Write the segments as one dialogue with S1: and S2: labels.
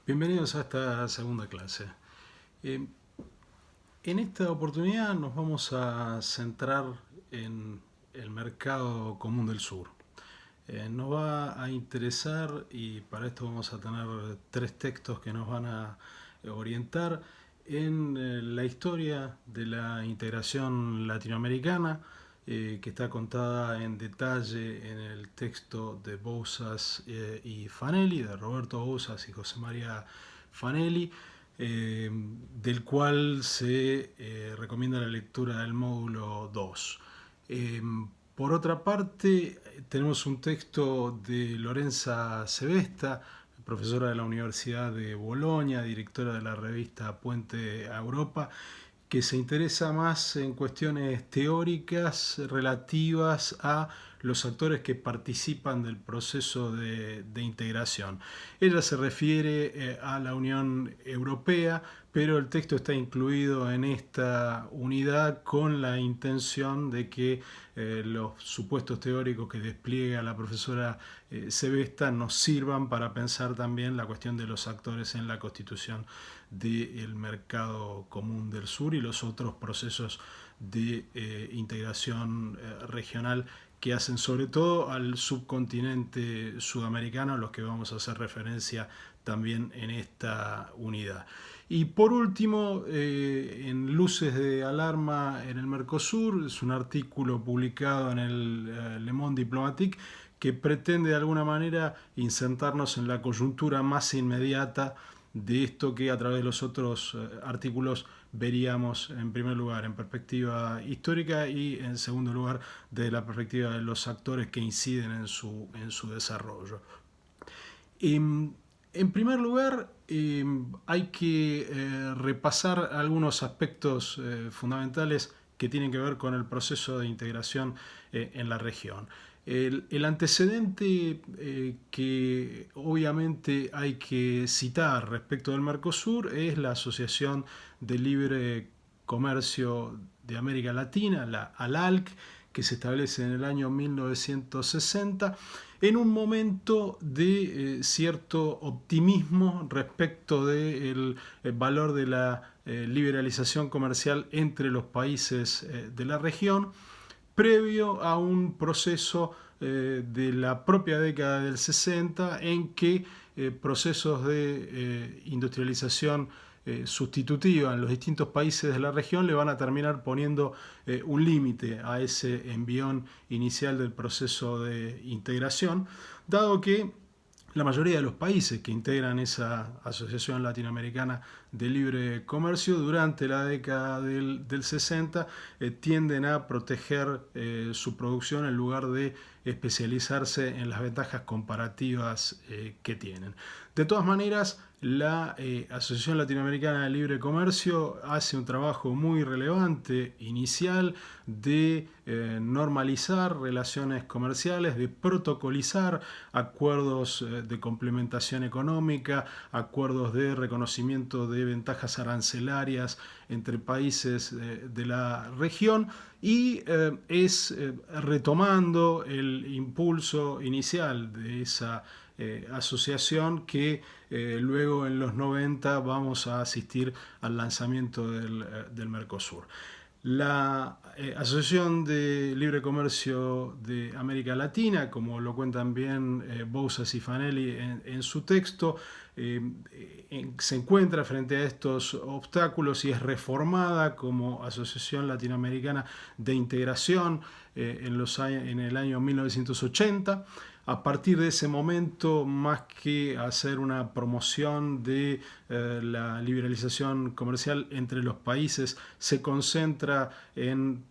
S1: Bienvenidos a esta segunda clase. Eh, en esta oportunidad nos vamos a centrar en el mercado común del sur. Nos va a interesar y para esto vamos a tener tres textos que nos van a orientar en la historia de la integración latinoamericana, que está contada en detalle en el texto de Bouzas y Fanelli, de Roberto Bouzas y José María Fanelli, del cual se recomienda la lectura del módulo 2. Por otra parte, tenemos un texto de Lorenza Sebesta, profesora de la Universidad de Bolonia, directora de la revista Puente a Europa, que se interesa más en cuestiones teóricas relativas a los actores que participan del proceso de integración. Ella se refiere a la Unión Europea, pero el texto está incluido en esta unidad con la intención de que los supuestos teóricos que despliega la profesora Sebesta nos sirvan para pensar también la cuestión de los actores en la constitución del mercado común del sur y los otros procesos de integración regional que hacen sobre todo al subcontinente sudamericano, a los que vamos a hacer referencia también en esta unidad. Y por último, en Luces de Alarma en el Mercosur, es un artículo publicado en el Le Monde Diplomatique que pretende de alguna manera insertarnos en la coyuntura más inmediata de esto que a través de los otros artículos veríamos en primer lugar en perspectiva histórica y en segundo lugar desde la perspectiva de los actores que inciden en su desarrollo. En primer lugar, hay que repasar algunos aspectos fundamentales que tienen que ver con el proceso de integración en la región. El antecedente que obviamente hay que citar respecto del Mercosur es la Asociación de Libre Comercio de América Latina, la ALALC, que se establece en el año 1960, en un momento de cierto optimismo respecto del valor de la liberalización comercial entre los países de la región, previo a un proceso de la propia década del 60 en que procesos de industrialización sustitutiva en los distintos países de la región le van a terminar poniendo un límite a ese envión inicial del proceso de integración, dado que la mayoría de los países que integran esa Asociación Latinoamericana de Libre Comercio durante la década del 60 tienden a proteger su producción en lugar de especializarse en las ventajas comparativas que tienen. De todas maneras, la Asociación Latinoamericana de Libre Comercio hace un trabajo muy relevante inicial de normalizar relaciones comerciales, de protocolizar acuerdos de complementación económica, acuerdos de reconocimiento de ventajas arancelarias entre países de la región y es retomando el impulso inicial de esa asociación que luego en los 90 vamos a asistir al lanzamiento del Mercosur. La Asociación de Libre Comercio de América Latina, como lo cuentan bien Bouzas y Fanelli en su texto, se encuentra frente a estos obstáculos y es reformada como Asociación Latinoamericana de Integración en el año 1980. A partir de ese momento, más que hacer una promoción de la liberalización comercial entre los países, se concentra en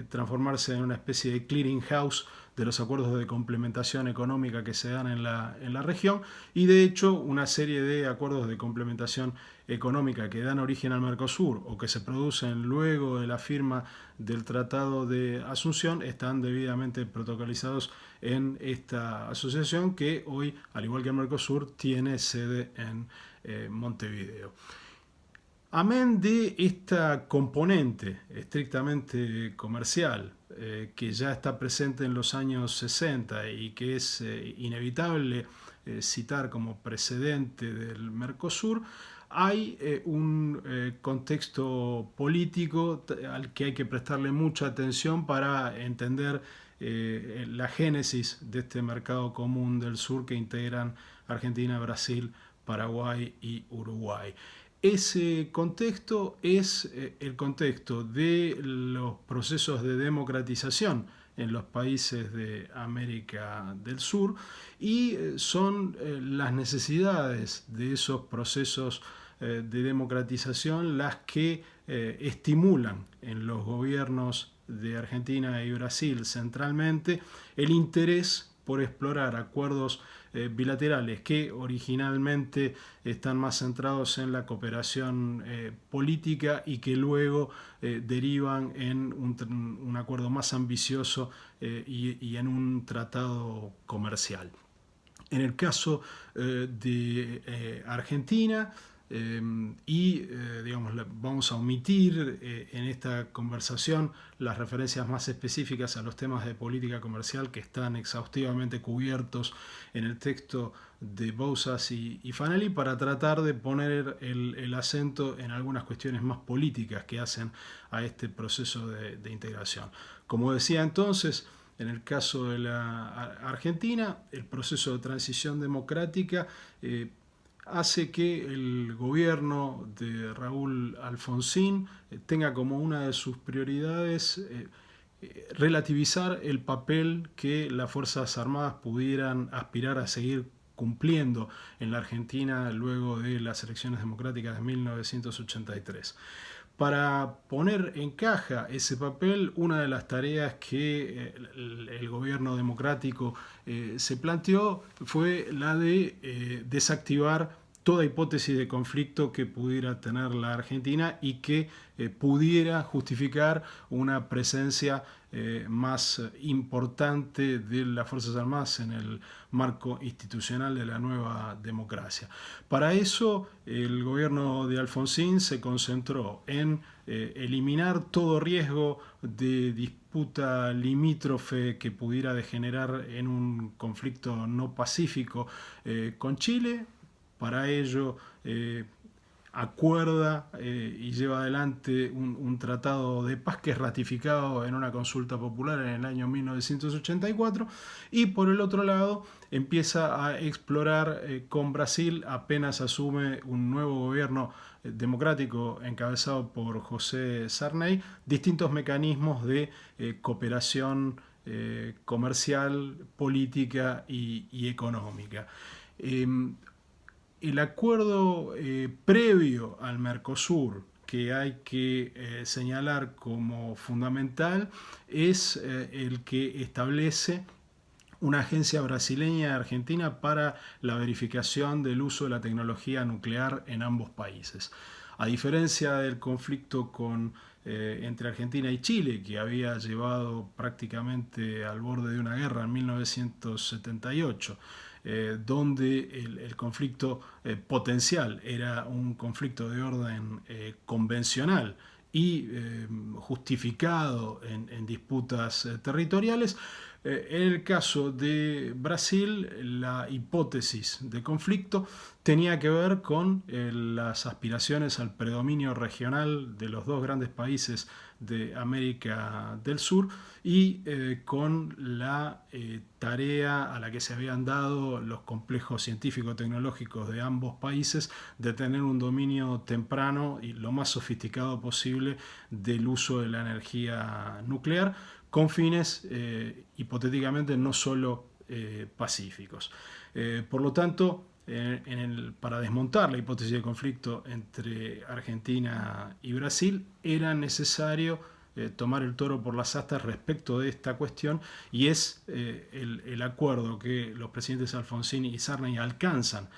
S1: transformarse en una especie de clearing house de los acuerdos de complementación económica que se dan en la región y de hecho una serie de acuerdos de complementación económica que dan origen al Mercosur o que se producen luego de la firma del Tratado de Asunción están debidamente protocolizados en esta asociación que hoy, al igual que el Mercosur, tiene sede en Montevideo. Amén de esta componente estrictamente comercial que ya está presente en los años 60 y que es inevitable citar como precedente del Mercosur, hay un contexto político al que hay que prestarle mucha atención para entender la génesis de este mercado común del sur que integran Argentina, Brasil, Paraguay y Uruguay. Ese contexto es el contexto de los procesos de democratización en los países de América del Sur y son las necesidades de esos procesos de democratización las que estimulan en los gobiernos de Argentina y Brasil centralmente el interés por explorar acuerdos bilaterales que originalmente están más centrados en la cooperación política y que luego derivan en un acuerdo más ambicioso y en un tratado comercial. En el caso de Argentina, digamos, vamos a omitir en esta conversación las referencias más específicas a los temas de política comercial que están exhaustivamente cubiertos en el texto de Bouzas y Fanelli, para tratar de poner el acento en algunas cuestiones más políticas que hacen a este proceso de integración. Como decía entonces, en el caso de la Argentina, el proceso de transición democrática hace que el gobierno de Raúl Alfonsín tenga como una de sus prioridades relativizar el papel que las Fuerzas Armadas pudieran aspirar a seguir cumpliendo en la Argentina luego de las elecciones democráticas de 1983. Para poner en caja ese papel, una de las tareas que el gobierno democrático se planteó fue la de desactivar toda hipótesis de conflicto que pudiera tener la Argentina y que pudiera justificar una presencia más importante de las Fuerzas Armadas en el marco institucional de la nueva democracia. Para eso, el gobierno de Alfonsín se concentró en eliminar todo riesgo de disputa limítrofe que pudiera degenerar en un conflicto no pacífico con Chile. Para ello acuerda y lleva adelante un tratado de paz que es ratificado en una consulta popular en el año 1984 y por el otro lado empieza a explorar con Brasil, apenas asume un nuevo gobierno democrático encabezado por José Sarney, distintos mecanismos de cooperación comercial, política y económica. El acuerdo previo al Mercosur que hay que señalar como fundamental es el que establece una agencia brasileña y argentina para la verificación del uso de la tecnología nuclear en ambos países. A diferencia del conflicto entre Argentina y Chile, que había llevado prácticamente al borde de una guerra en 1978, donde el conflicto potencial era un conflicto de orden convencional y justificado en disputas territoriales. En el caso de Brasil, la hipótesis de conflicto tenía que ver con las aspiraciones al predominio regional de los dos grandes países de América del Sur y con la tarea a la que se habían dado los complejos científico-tecnológicos de ambos países de tener un dominio temprano y lo más sofisticado posible del uso de la energía nuclear con fines hipotéticamente no solo pacíficos. Por lo tanto, para desmontar la hipótesis de conflicto entre Argentina y Brasil, era necesario tomar el toro por las astas respecto de esta cuestión y es el acuerdo que los presidentes Alfonsín y Sarney alcanzan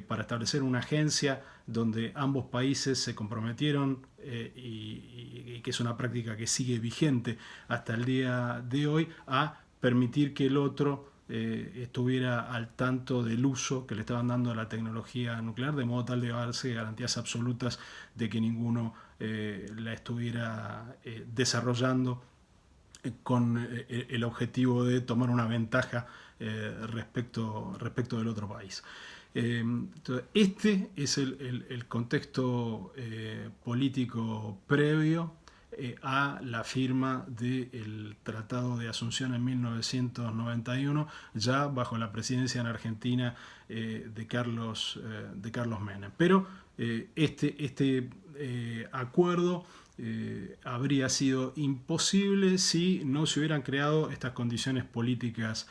S1: para establecer una agencia donde ambos países se comprometieron y que es una práctica que sigue vigente hasta el día de hoy a permitir que el otro estuviera al tanto del uso que le estaban dando a la tecnología nuclear, de modo tal de darse garantías absolutas de que ninguno la estuviera desarrollando con el objetivo de tomar una ventaja respecto del otro país. Entonces, este es el contexto político previo a la firma del Tratado de Asunción en 1991, ya bajo la presidencia en Argentina de Carlos Menem. Pero este acuerdo habría sido imposible si no se hubieran creado estas condiciones políticas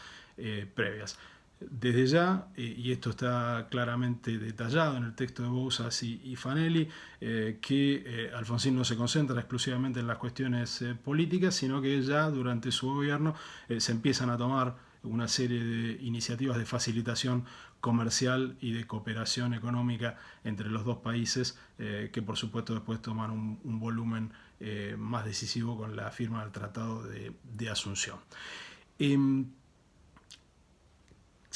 S1: previas. Desde ya, y esto está claramente detallado en el texto de Bouzas y Fanelli, que Alfonsín no se concentra exclusivamente en las cuestiones políticas, sino que ya durante su gobierno se empiezan a tomar una serie de iniciativas de facilitación comercial y de cooperación económica entre los dos países, que por supuesto después toman un volumen más decisivo con la firma del Tratado de Asunción.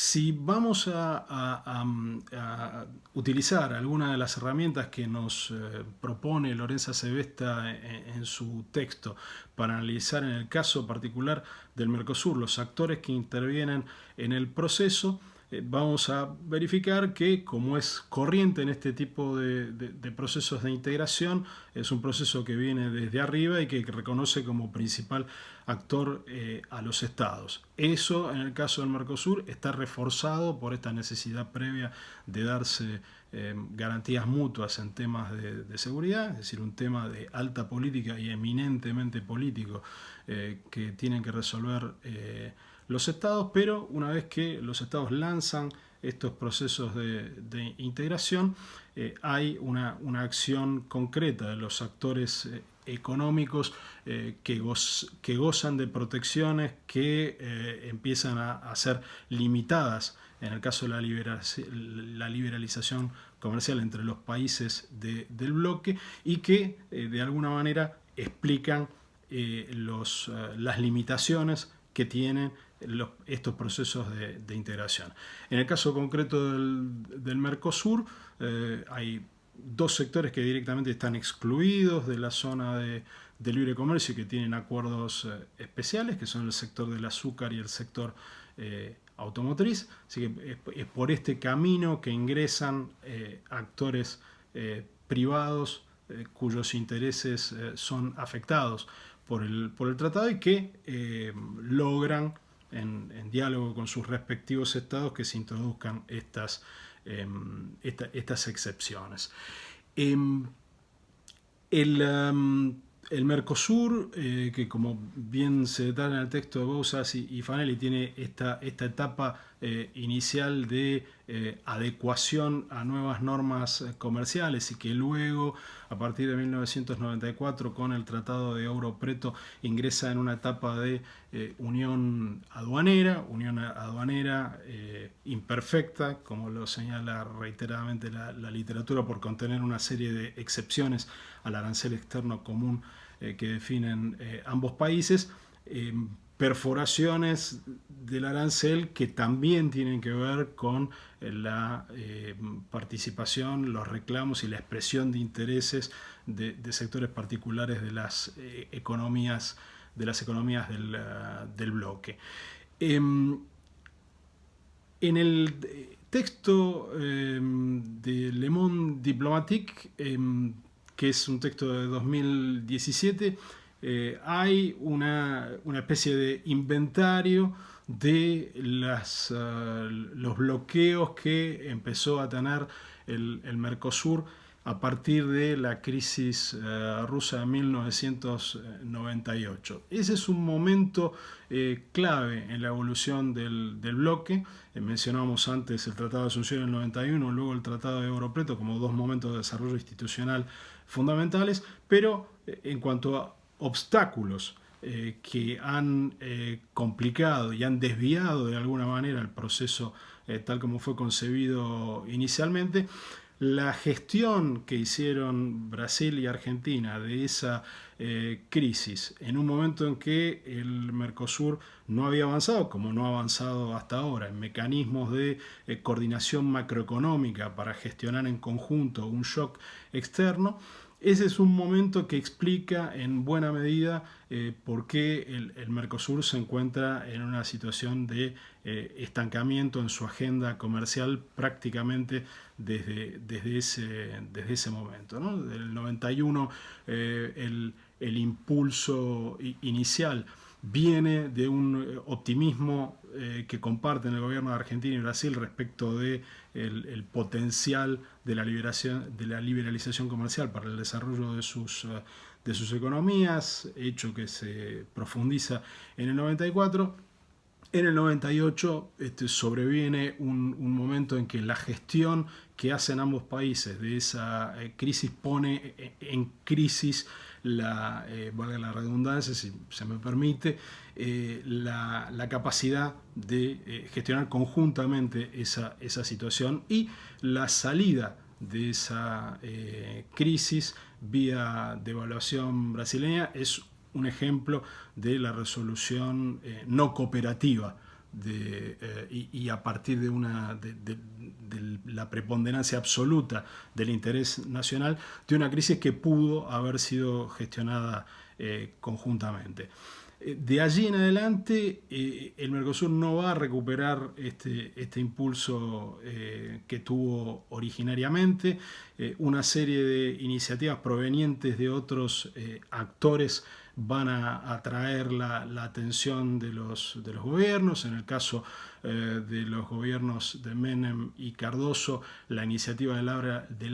S1: Si vamos a utilizar alguna de las herramientas que nos propone Lorenza Sebesta en su texto para analizar en el caso particular del Mercosur los actores que intervienen en el proceso, vamos a verificar que, como es corriente en este tipo de procesos de integración, es un proceso que viene desde arriba y que reconoce como principal actor a los estados. Eso, en el caso del Mercosur, está reforzado por esta necesidad previa de darse garantías mutuas en temas de seguridad, es decir, un tema de alta política y eminentemente político que tienen que resolver los estados, pero una vez que los estados lanzan estos procesos de integración, hay una acción concreta de los actores económicos que gozan de protecciones que empiezan a ser limitadas en el caso de la liberalización comercial entre los países del bloque, y que de alguna manera explican las limitaciones que tienen estos procesos de integración. En el caso concreto del Mercosur, hay dos sectores que directamente están excluidos de la zona de libre comercio y que tienen acuerdos especiales, que son el sector del azúcar y el sector automotriz. Así que es por este camino que ingresan actores privados cuyos intereses son afectados por el tratado, y que logran, en diálogo con sus respectivos estados, que se introduzcan estas excepciones. El Mercosur, que como bien se detalla en el texto de Bouzas y Fanelli, tiene esta etapa inicial de adecuación a nuevas normas comerciales, y que luego, a partir de 1994, con el Tratado de Ouro Preto, ingresa en una etapa de unión aduanera imperfecta, como lo señala reiteradamente la literatura, por contener una serie de excepciones al arancel externo común que definen ambos países, perforaciones del arancel que también tienen que ver con la participación, los reclamos y la expresión de intereses de sectores particulares de las economías del bloque. En el texto de Le Monde Diplomatique, que es un texto de 2017, hay una especie de inventario de los bloqueos que empezó a tener el Mercosur a partir de la crisis rusa de 1998. Ese es un momento clave en la evolución del bloque. Mencionamos antes el Tratado de Asunción en el 91, luego el Tratado de Ouro Preto, como dos momentos de desarrollo institucional fundamentales, pero en cuanto a obstáculos que han complicado y han desviado de alguna manera el proceso tal como fue concebido inicialmente, la gestión que hicieron Brasil y Argentina de esa crisis, en un momento en que el Mercosur no había avanzado, como no ha avanzado hasta ahora, en mecanismos de coordinación macroeconómica para gestionar en conjunto un shock externo, Ese es un momento que explica en buena medida por qué el Mercosur se encuentra en una situación de estancamiento en su agenda comercial prácticamente desde ese momento, ¿no? Del 91 el impulso inicial viene de un optimismo que comparten el gobierno de Argentina y Brasil respecto de el potencial de la liberalización comercial para el desarrollo de sus economías, hecho que se profundiza en el 94. En el 98 sobreviene un momento en que la gestión que hacen ambos países de esa crisis pone en crisis valga la redundancia, si se me permite, la capacidad de gestionar conjuntamente esa situación y la salida de esa crisis vía devaluación brasileña es un ejemplo de la resolución no cooperativa y a partir de la preponderancia absoluta del interés nacional de una crisis que pudo haber sido gestionada conjuntamente. De allí en adelante, el Mercosur no va a recuperar este impulso que tuvo originariamente. Una serie de iniciativas provenientes de otros actores van a atraer la atención de los gobiernos. En el caso de los gobiernos de Menem y Cardoso, la iniciativa del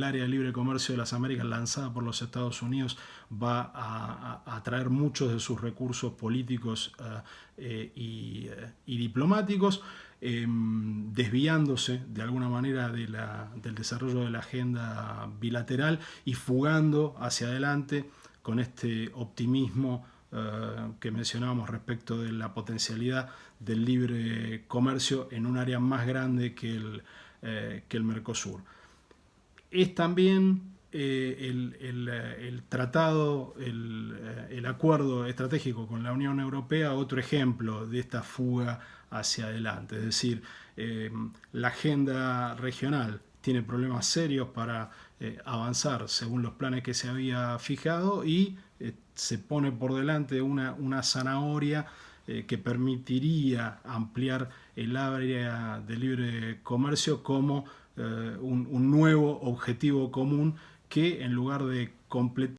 S1: área de libre comercio de las Américas lanzada por los Estados Unidos va a atraer muchos de sus recursos políticos y diplomáticos, desviándose de alguna manera del desarrollo de la agenda bilateral y fugando hacia adelante con este optimismo que mencionábamos respecto de la potencialidad del libre comercio en un área más grande que el Mercosur. Es también el tratado, el acuerdo estratégico con la Unión Europea otro ejemplo de esta fuga hacia adelante. Es decir, la agenda regional tiene problemas serios para avanzar según los planes que se había fijado y se pone por delante una zanahoria que permitiría ampliar el área de libre comercio como un nuevo objetivo común que en lugar de completar